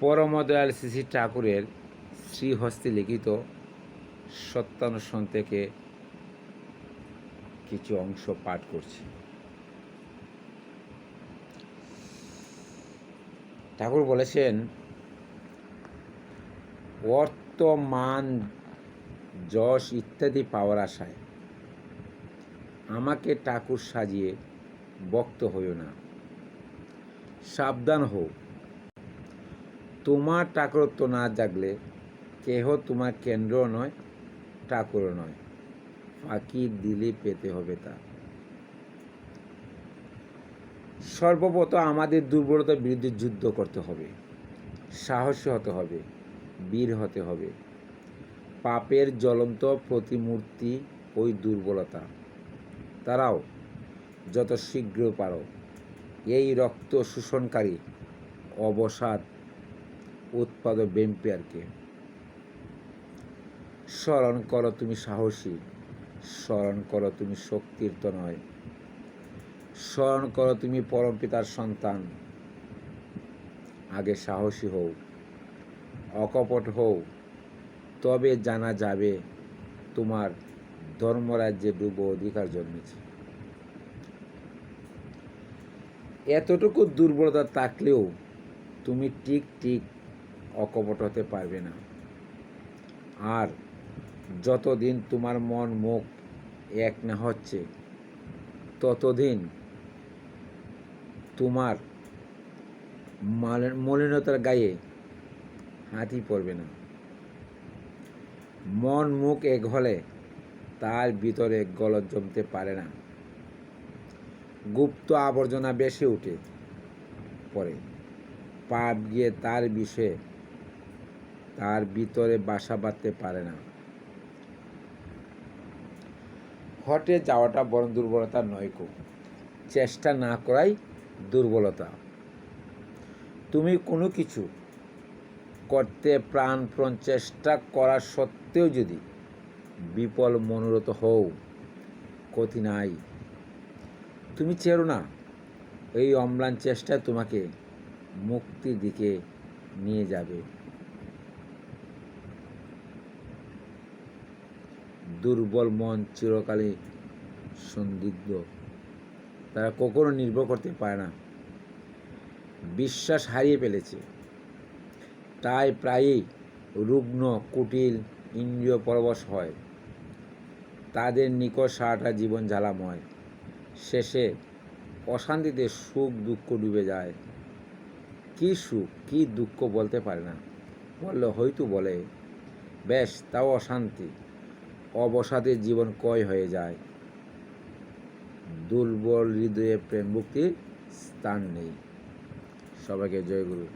পরমদয়াল শ্রী শ্রী ঠাকুরের শ্রীহস্তে লিখিত সত্যানুষ্ঠান থেকে কিছু অংশ পাঠ করছি। ঠাকুর বলেছেন, অর্থ, মান, যশ ইত্যাদি পাওয়ার আশায় আমাকে ঠাকুর সাজিয়ে বক্ত হইও না। সাবধান হও, তোমার ঠাকুরত্ব না জাগলে কেহ তোমার কেন্দ্র নয়, ঠাকুরও নয়। ফাঁকি দিলে পেতে হবে তা। সর্বপ্রথম আমাদের দুর্বলতার বিরুদ্ধে যুদ্ধ করতে হবে, সাহসী হতে হবে, বীর হতে হবে। পাপের জ্বলন্ত প্রতিমূর্তি ওই দুর্বলতা। তারাও যত শীঘ্র পারো এই রক্ত শোষণকারী অবসাদ উৎপাদক ভ্যাম্পায়ারকে। স্মরণ করো তুমি সাহসী, স্মরণ করো তুমি শক্তির তো নয়, স্মরণ করো তুমি পরমপিতার সন্তান। আগে সাহসী হও, অকপট হও, তবে জানা যাবে তোমার ধর্মরাজ্যে ডুব অধিকার জন্মেছে। এতটুকু দুর্বলতা থাকলেও তুমি ঠিক অকপট হতে পারবে না। আর যতদিন তোমার মন মুখ এক না হচ্ছে, ততদিন তোমার মলিনতার গায়ে হাতি পড়বে না। মন মুখ এক হলে তার ভিতরে গলদ জমতে পারে না। গুপ্ত আবর্জনা বেশি উঠে পড়ে, পাপ গিয়ে তার বিষয়ে তার ভিতরে বাসা বাঁধতে পারে না। হটে যাওয়াটা বরং দুর্বলতা নয় কো, চেষ্টা না করাই দুর্বলতা। তুমি কোনো কিছু করতে প্রাণপণ চেষ্টা করা সত্ত্বেও যদি বিফল মনোরথ হও, ক্ষতি নাই। তুমি চেরো না, এই অম্লান চেষ্টা তোমাকে মুক্তির দিকে নিয়ে যাবে। দুর্বল মন চিরকালই সন্দিগ্ধ, তারা কখনো নির্ভর করতে পারে না, বিশ্বাস হারিয়ে ফেলেছে। তাই প্রায়ই রুগ্ন, কুটিল, ইন্দ্রিয় পরবশ হয়। তাদের নিকট সারাটা জীবন জ্বালাময়, শেষে অশান্তিতে সুখ দুঃখ ডুবে যায়। কি সুখ কি দুঃখ বলতে পারে না, বললে হয়তো বলে, বেশ তাও অশান্তি। অবসাদের জীবন ক্ষয় হয়ে যায়। দুর্বল হৃদয়ে প্রেম ভক্তির স্থান নেই। সবাইকে জয় গুরু।